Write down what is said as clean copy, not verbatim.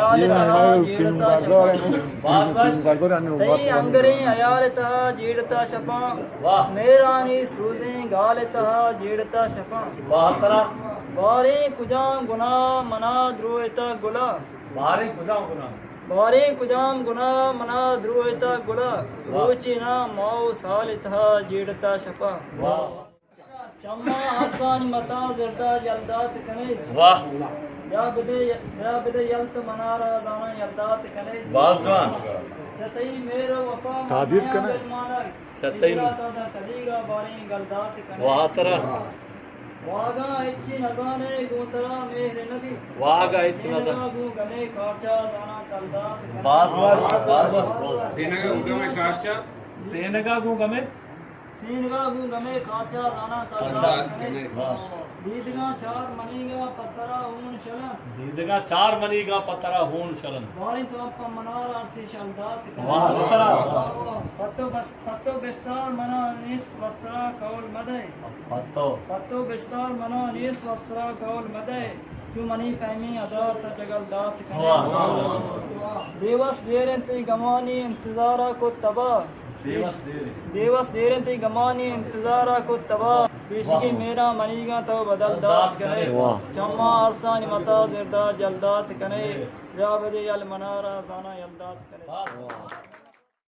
अयालतः जीड़ता शपा तई अंगरे अयालतः जीड़ता शपा मेरानी सूजे गालतः जीड़ता शपा बारे कुजाम गुना मना ध्रुवता गुला बारे कुजाम गुना मना ध्रुवता गुला ऊचिना माओ सालितः जीड़ता शपा चम्मा हसान मता दर्दा जल्दात कने वाह या बिदे यल्त मनारा दाना यल्दात कने बाजवान चतई मेरो वफा तादीर कने चतई तादा कलीगा बारी गलदात कने वाह तरह वागा इच्छी नगाने गोतरा मेहर नबी वागा इच्छी नगाने गु गने काचा दाना कलदात कने बास सेनगा उगमे कारचा सेनगा गु गमे सीनगा गु गमे काचा दाना कलदात कने दीदगा चार मनीगा पत्तरा ऊन शलन दीदगा चार मनीगा पत्तरा हून शलन वारी तो अप मनार अर्थ शलदात कने वाह तरह पत्तो बिस्तार मना निस वस्त्रा कौल मदे पत्तो बिस्तार मना निस वस्त्रा कौल मदे तू मनी पैमी अदार ता जगल दात कने देवस देरें ते गमानी इंतजारा को तबा देवस देरें ते गमानी इंतजारा को तबा पेशगी मेरा मनीगा तो बदल दात करे चम्मा अरसानी मता दिरदा जलदात करे या बदे यल मनारा दाना यलदात करे।